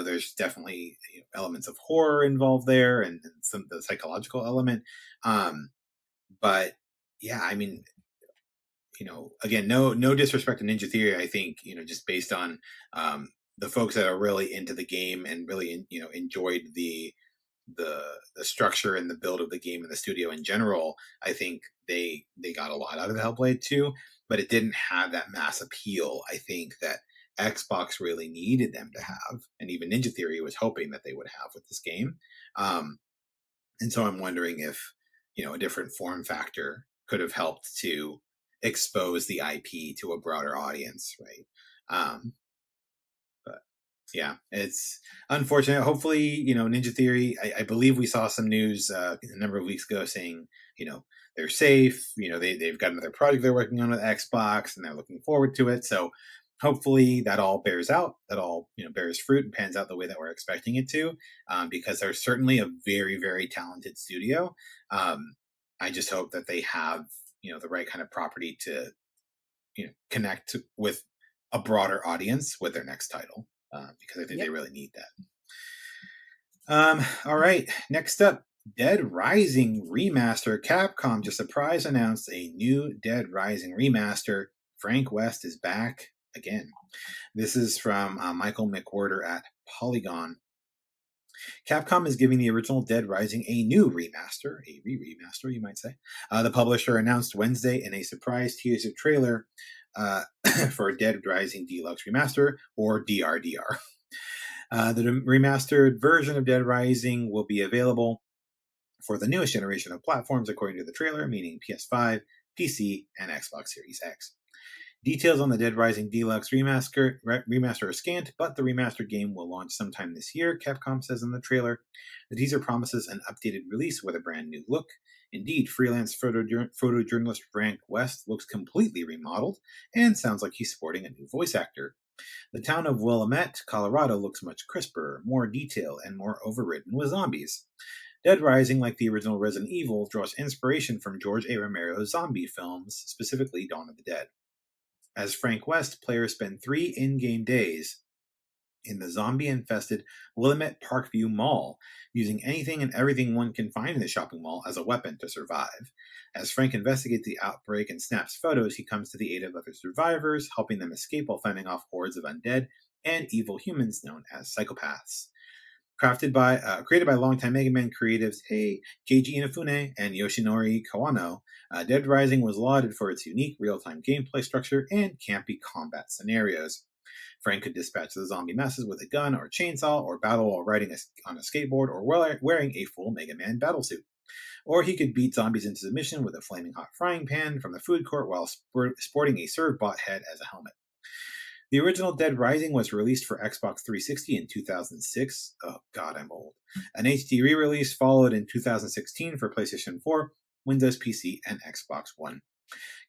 A: there's definitely elements of horror involved there and some the psychological element. Um, but yeah, I mean, again, no disrespect to Ninja Theory. I think just based on the folks that are really into the game and really enjoyed the the structure and the build of the game and the studio in general. I think they got a lot out of the Hellblade too, but it didn't have that mass appeal. I think that Xbox really needed them to have, and even Ninja Theory was hoping that they would have with this game. Um, and so I'm wondering if a different form factor could have helped to expose the IP to a broader audience, right? But yeah, it's unfortunate. Hopefully, Ninja Theory. I believe we saw some news a number of weeks ago saying they're safe. They've got another project they're working on with Xbox, and they're looking forward to it. So hopefully that all bears out. That all bears fruit and pans out the way that we're expecting it to. Because they're certainly a very very talented studio. I just hope that they have the right kind of property to connect with a broader audience with their next title, because I think they
B: Yep.
A: really need that. All right, next up, Dead Rising Remaster. Capcom just surprise announced a new Dead Rising Remaster. Frank West is back again. This is from Michael McWhorter at Polygon. Capcom is giving the original Dead Rising a new remaster, a remaster, you might say. The publisher announced Wednesday in a surprise teaser trailer for Dead Rising Deluxe Remaster, or DRDR. The remastered version of Dead Rising will be available for the newest generation of platforms, according to the trailer, meaning PS5, PC, and Xbox Series X. Details on the Dead Rising Deluxe remaster are scant, but the remastered game will launch sometime this year, Capcom says in the trailer. The teaser promises an updated release with a brand new look. Indeed, freelance photojournalist Frank West looks completely remodeled and sounds like he's sporting a new voice actor. The town of Willamette, Colorado looks much crisper, more detailed, and more overridden with zombies. Dead Rising, like the original Resident Evil, draws inspiration from George A. Romero's zombie films, specifically Dawn of the Dead. As Frank West, players spend 3 in-game days in the zombie-infested Willamette Parkview Mall, using anything and everything one can find in the shopping mall as a weapon to survive. As Frank investigates the outbreak and snaps photos, he comes to the aid of other survivors, helping them escape while fending off hordes of undead and evil humans known as psychopaths. Created by longtime Mega Man creatives Keiji Inafune and Yoshinori Kawano, Dead Rising was lauded for its unique real-time gameplay structure and campy combat scenarios. Frank could dispatch the zombie masses with a gun or chainsaw, or battle while riding on a skateboard or wearing a full Mega Man battlesuit. Or he could beat zombies into submission with a flaming hot frying pan from the food court while sporting a Servbot head as a helmet. The original Dead Rising was released for Xbox 360 in 2006. Oh god, I'm old. An HD re-release followed in 2016 for PlayStation 4, Windows PC, and Xbox One.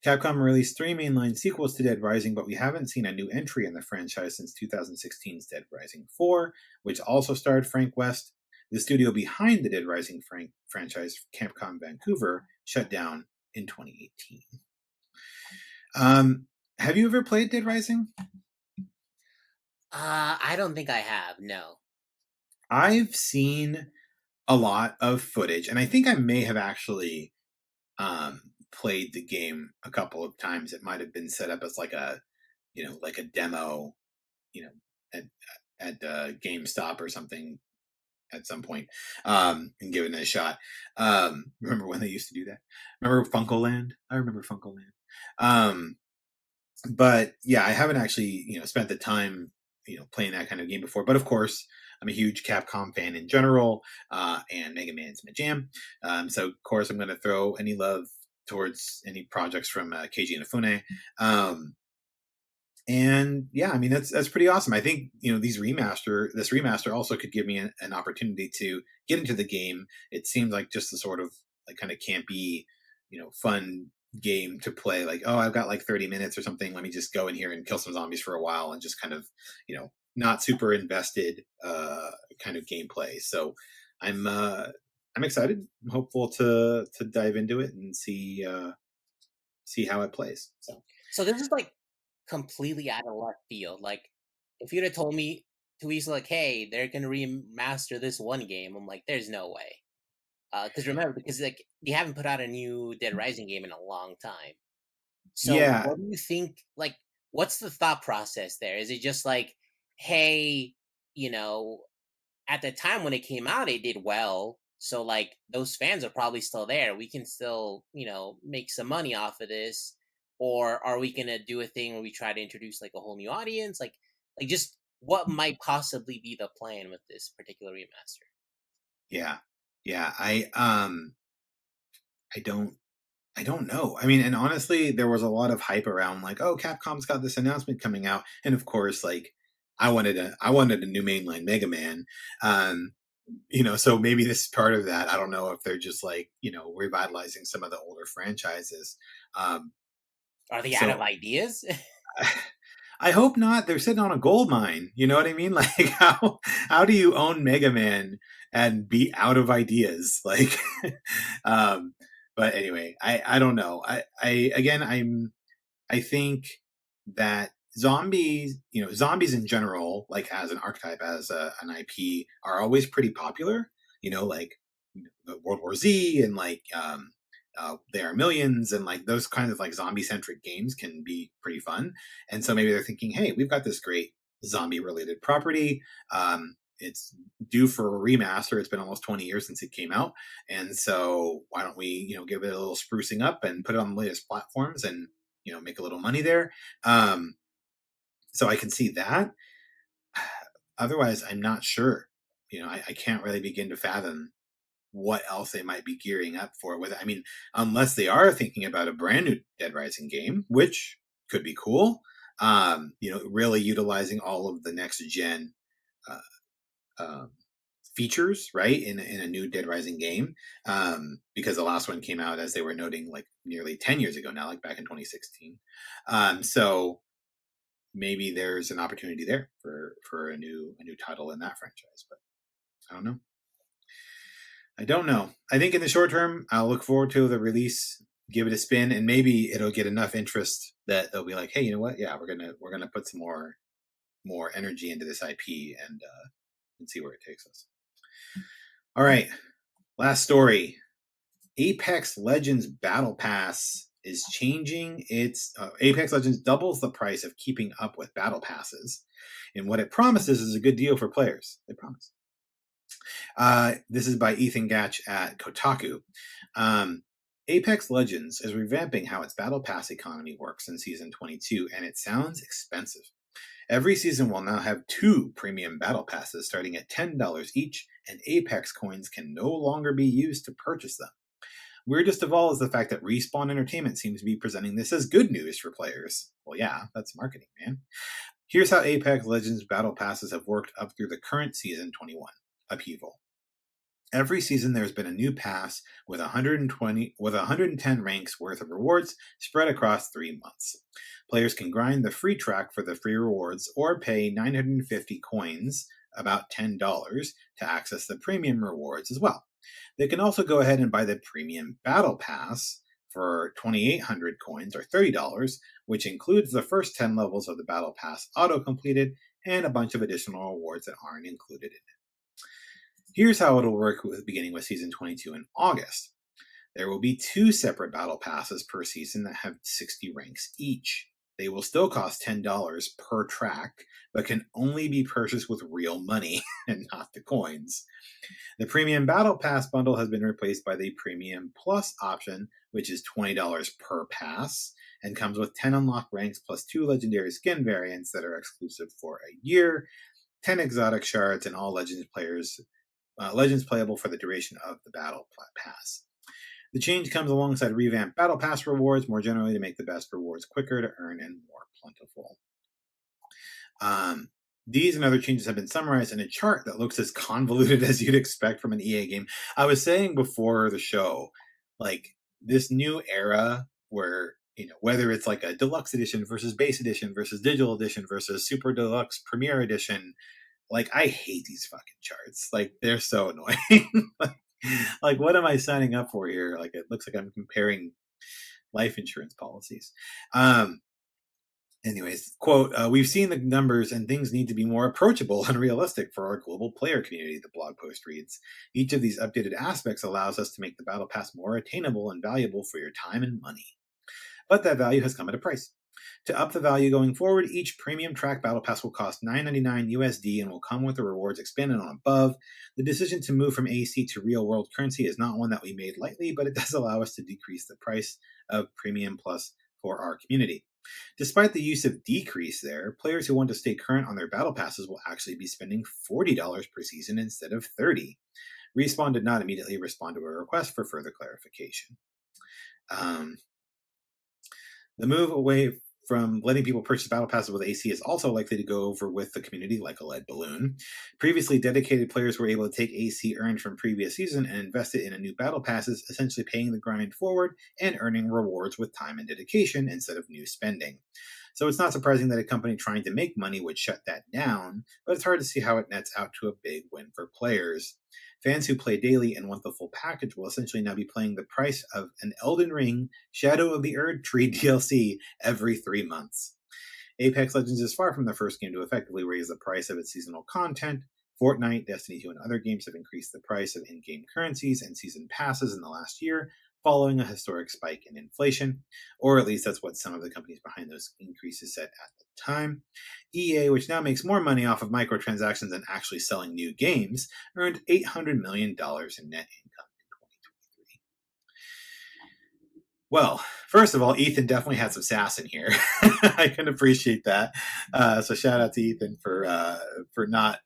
A: Capcom released 3 mainline sequels to Dead Rising, but we haven't seen a new entry in the franchise since 2016's Dead Rising 4, which also starred Frank West. The studio behind the Dead Rising franchise, Capcom Vancouver, shut down in 2018. Have you ever played Dead Rising?
B: I don't think I have. No.
A: I've seen a lot of footage, and I think I may have actually played the game a couple of times. It might have been set up as like a demo, at GameStop or something at some point, and given it a shot. Remember when they used to do that? Remember Funkoland? I remember Funkoland. But yeah, I haven't actually spent the time playing that kind of game before. But of course, I'm a huge Capcom fan in general, and Mega Man's my jam. So of course, I'm going to throw any love towards any projects from Keiji Inafune. And yeah, I mean that's pretty awesome. I think this remaster also could give me an opportunity to get into the game. It seems like just the sort of like kind of campy, fun game to play. Like, oh, I've got like 30 minutes or something. Let me just go in here and kill some zombies for a while and just kind of not super invested kind of gameplay. So I'm excited. I'm hopeful to dive into it and see how it plays.
B: So this is like completely out of left field. Like, if you'd have told me 2 weeks like, hey, they're gonna remaster this one game, I'm like, there's no way. Because like they haven't put out a new Dead Rising game in a long time. So
A: Yeah,
B: what do you think? Like, what's the thought process there? Is it just like, hey, you know, at the time when it came out, it did well. So like those fans are probably still there. We can still, make some money off of this. Or are we gonna do a thing where we try to introduce like a whole new audience? Like just what might possibly be the plan with this particular remaster?
A: yeah, yeah. I don't know. I mean, and honestly, there was a lot of hype around like, oh, Capcom's got this announcement coming out, and of course, like, I wanted a new mainline Mega Man. Um, so maybe this is part of that. I don't know if they're just like revitalizing some of the older franchises. Um,
B: Are they out of
A: so
B: ideas?
A: I hope not. They're sitting on a gold mine. You know what I mean? Like how do you own Mega Man and be out of ideas? Like, um, But anyway, I don't know. I again, I think that zombies, zombies in general, like as an archetype, as an IP, are always pretty popular. Like the World War Z and like There Are Millions and like those kinds of like zombie centric games can be pretty fun. And so maybe they're thinking, hey, we've got this great zombie related property. It's due for a remaster. It's been almost 20 years since it came out. And so why don't we, give it a little sprucing up and put it on the latest platforms and, make a little money there. So I can see that. Otherwise, I'm not sure. I can't really begin to fathom what else they might be gearing up for with it. I mean, unless they are thinking about a brand new Dead Rising game, which could be cool. Really utilizing all of the next gen uh, um, features, right, in a new Dead Rising game, because the last one came out, as they were noting, like nearly 10 years ago now, like back in 2016. So maybe there's an opportunity there for a new title in that franchise, but I don't know. I don't know. I think in the short term, I'll look forward to the release, give it a spin, and maybe it'll get enough interest that they'll be like, "Hey, you know what? Yeah, we're gonna put some more energy into this IP and see where it takes us." All right, last story. Apex Legends Battle Pass is changing its. Apex Legends doubles the price of keeping up with battle passes, and what it promises is a good deal for players. They promise. This is by Ethan Gatch at Kotaku. Apex Legends is revamping how its Battle Pass economy works in Season 22, and it sounds expensive. Every season will now have 2 premium Battle Passes starting at $10 each, and Apex coins can no longer be used to purchase them. Weirdest of all is the fact that Respawn Entertainment seems to be presenting this as good news for players. Well, yeah, that's marketing, man. Here's how Apex Legends Battle Passes have worked up through the current Season 21 upheaval. Every season there's been a new pass with 110 ranks worth of rewards spread across 3 months. Players can grind the free track for the free rewards or pay 950 coins, about $10, to access the premium rewards as well. They can also go ahead and buy the premium battle pass for 2,800 coins or $30, which includes the first 10 levels of the battle pass auto completed and a bunch of additional rewards that aren't included in it. Here's how it'll work beginning with Season 22 in August. There will be 2 separate battle passes per season that have 60 ranks each. They will still cost $10 per track, but can only be purchased with real money and not the coins. The Premium Battle Pass bundle has been replaced by the Premium Plus option, which is $20 per pass, and comes with 10 unlocked ranks plus 2 legendary skin variants that are exclusive for a year, 10 exotic shards, and all Legends playable for the duration of the Battle Pass. The change comes alongside revamped Battle Pass rewards more generally to make the best rewards quicker to earn and more plentiful. These and other changes have been summarized in a chart that looks as convoluted as you'd expect from an EA game. I was saying before the show, like this new era where, whether it's like a deluxe edition versus base edition versus digital edition versus super deluxe premiere edition, like I hate these fucking charts. Like they're so annoying. like what am I signing up for here? Like it looks like I'm comparing life insurance policies. Anyways, quote, we've seen the numbers and things need to be more approachable and realistic for our global player community, the blog post reads. Each of these updated aspects allows us to make the Battle Pass more attainable and valuable for your time and money. But that value has come at a price. To up the value going forward, each premium track battle pass will cost $9.99 USD and will come with the rewards expanded on above. The decision to move from AC to real world currency is not one that we made lightly, but it does allow us to decrease the price of Premium Plus for our community. Despite the use of decrease there, players who want to stay current on their battle passes will actually be spending $40 per season instead of $30. Respawn did not immediately respond to a request for further clarification. The move away from letting people purchase battle passes with AC is also likely to go over with the community like a lead balloon. Previously, dedicated players were able to take AC earned from previous season and invest it in a new battle passes, essentially paying the grind forward and earning rewards with time and dedication instead of new spending. So it's not surprising that a company trying to make money would shut that down, but it's hard to see how it nets out to a big win for players. Fans who play daily and want the full package will essentially now be paying the price of an Elden Ring Shadow of the Erd Tree DLC every 3 months. Apex Legends is far from the first game to effectively raise the price of its seasonal content. Fortnite, Destiny 2, and other games have increased the price of in game currencies and season passes in the last year, following a historic spike in inflation, or at least that's what some of the companies behind those increases said at the time. EA, which now makes more money off of microtransactions than actually selling new games, earned $800 million in net income in 2023. Well, first of all, Ethan definitely had some sass in here. I can appreciate that. So shout out to Ethan for not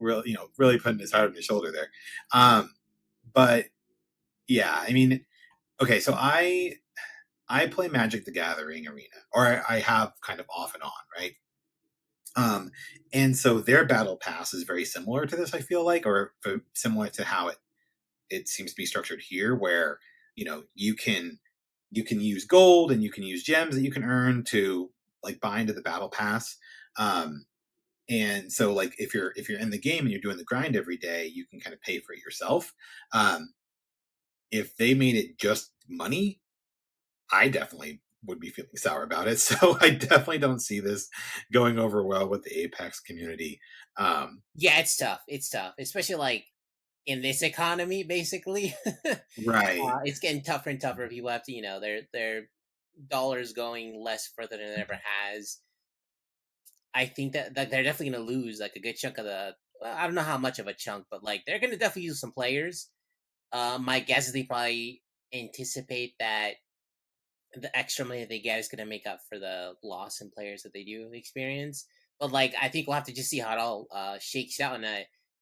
A: really really putting his heart on his shoulder there. But yeah, I mean, okay, so I play Magic the Gathering Arena, or I have kind of off and on, right? And so their battle pass is very similar to this, I feel like, or similar to how it seems to be structured here, where you can use gold and you can use gems that you can earn to like buy into the battle pass. And so like if you're in the game and you're doing the grind every day, you can kind of pay for it yourself. Um, if they made it just money, I definitely would be feeling sour about it. So I definitely don't see this going over well with the Apex community. Um,
B: Yeah, it's tough. It's tough, especially like in this economy. Basically,
A: right.
B: it's getting tougher and tougher. People have to, their dollars going less further than it ever has. I think that they're definitely going to lose like a good chunk of the. Well, I don't know how much of a chunk, but like they're going to definitely use some players. My guess is they probably anticipate that the extra money that they get is going to make up for the loss in players that they do experience. But like, I think we'll have to just see how it all shakes out,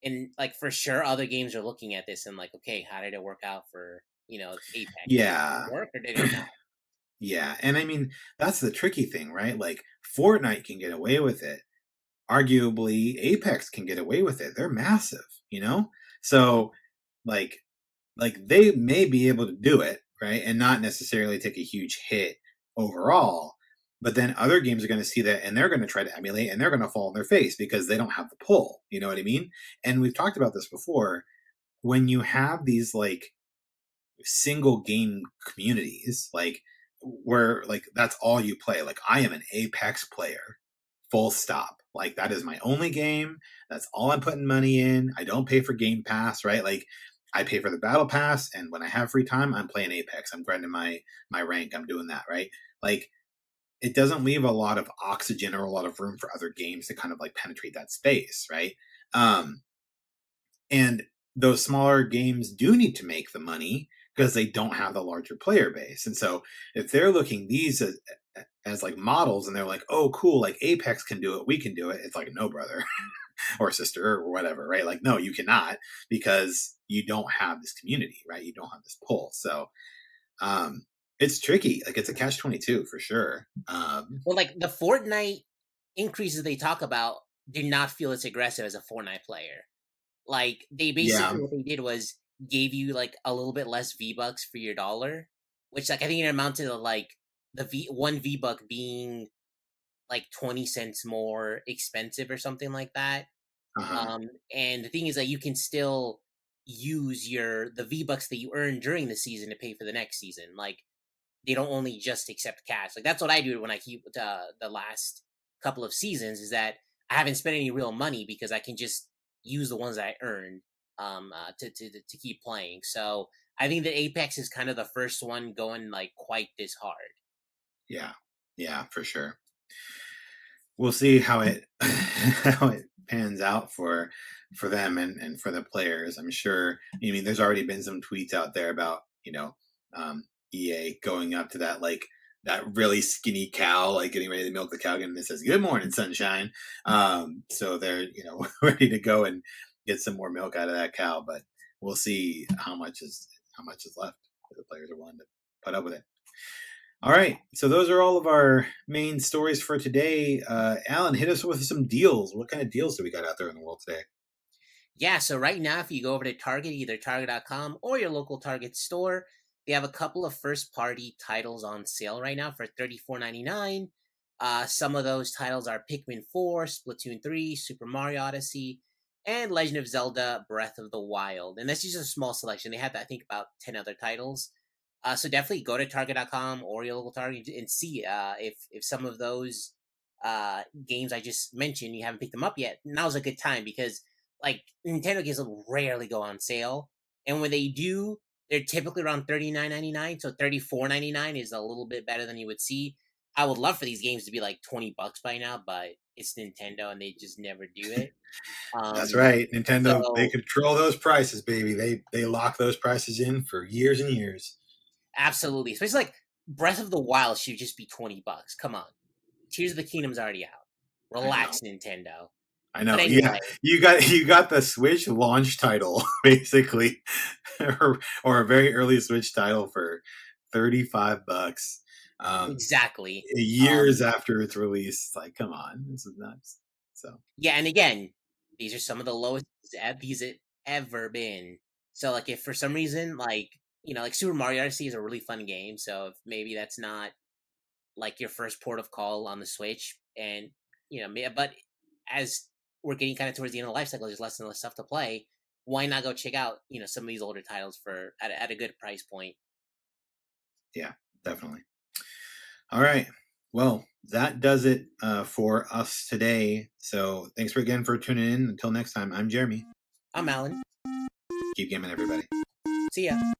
B: and like for sure, other games are looking at this and like, okay, how did it work out for Apex? Did it
A: Yeah.
B: work or did it not?
A: Yeah. And I mean, that's the tricky thing, right? Like Fortnite can get away with it. Arguably, Apex can get away with it. They're massive, you know? So like they may be able to do it, right? And not necessarily take a huge hit overall. But then other games are going to see that and they're going to try to emulate and they're going to fall on their face because they don't have the pull. You know what I mean? And we've talked about this before. When you have these like single game communities, like where like that's all you play. Like I am an Apex player, full stop. Like that is my only game. That's all I'm putting money in. I don't pay for Game Pass, right? Like I pay for the Battle Pass, and when I have free time, I'm playing Apex. I'm grinding my rank. I'm doing that, right? Like it doesn't leave a lot of oxygen or a lot of room for other games to kind of like penetrate that space, right? Um, and those smaller games do need to make the money because they don't have the larger player base. And so if they're looking these as like models and they're like, oh, cool, like Apex can do it, we can do it. It's like, no, brother or sister or whatever, right? Like, no, you cannot because you don't have this community, right? You don't have this pull. So it's tricky. Like it's a catch 22 for sure.
B: Well, like the Fortnite increases they talk about did not feel as aggressive as a Fortnite player. Like they
A: Yeah.
B: basically what they did was gave you like a little bit less V bucks for your dollar, which like I think it amounted to like the V buck being like 20 cents more expensive or something like that.
A: Uh-huh.
B: And the thing is that you can still use the V bucks that you earn during the season to pay for the next season. Like they don't only just accept cash. Like that's what I do when I keep the last couple of seasons. Is that I haven't spent any real money because I can just use the ones that I earned to keep playing. So I think that Apex is kind of the first one going like quite this hard.
A: Yeah. Yeah, for sure. We'll see how it how it pans out for them and for the players. I'm sure. I mean, there's already been some tweets out there about EA going up to that like that really skinny cow, like getting ready to milk the cow, and it says "Good morning, sunshine." So they're ready to go and get some more milk out of that cow, but we'll see how much is left if the players are willing to put up with it. All right. So those are all of our main stories for today. Alan, hit us with some deals. What kind of deals do we got out there in the world today?
B: Yeah, so right now, if you go over to Target, either Target.com or your local Target store, they have a couple of first party titles on sale right now for $34.99. Some of those titles are Pikmin 4, Splatoon 3, Super Mario Odyssey, and Legend of Zelda Breath of the Wild. And that's just a small selection. They have, I think, about 10 other titles. So definitely go to Target.com or your local Target and see if some of those games I just mentioned, you haven't picked them up yet. Now's a good time because like Nintendo games will rarely go on sale. And when they do, they're typically around $39.99. So $34.99 is a little bit better than you would see. I would love for these games to be like $20 by now, but it's Nintendo and they just never do it.
A: That's
B: Um,
A: right. Nintendo, they
B: so
A: control those prices, baby. They lock those prices in for years and years.
B: absolutely, especially like Breath of the Wild should just be $20. Come on, Tears of the Kingdom's already out.
A: I know.
B: Relax, Nintendo.
A: I
B: But
A: know. Yeah,
B: anyway,
A: you got the Switch launch title basically, or a very early Switch title for $35. Um,
B: exactly.
A: Years after its release, like, come on, this is nuts. So
B: Yeah, and again, these are some of the lowest these have ever been. So like, if for some reason, like like Super Mario Odyssey is a really fun game, so if maybe that's not like your first port of call on the Switch, and but as we're getting kind of towards the end of the life cycle, there's less and less stuff to play. Why not go check out some of these older titles for at a good price point?
A: yeah, definitely. All right. Well, that does it for us today. So thanks for again for tuning in. Until next time, I'm Jeremy.
B: I'm Alan.
A: Keep gaming, everybody.
B: See ya.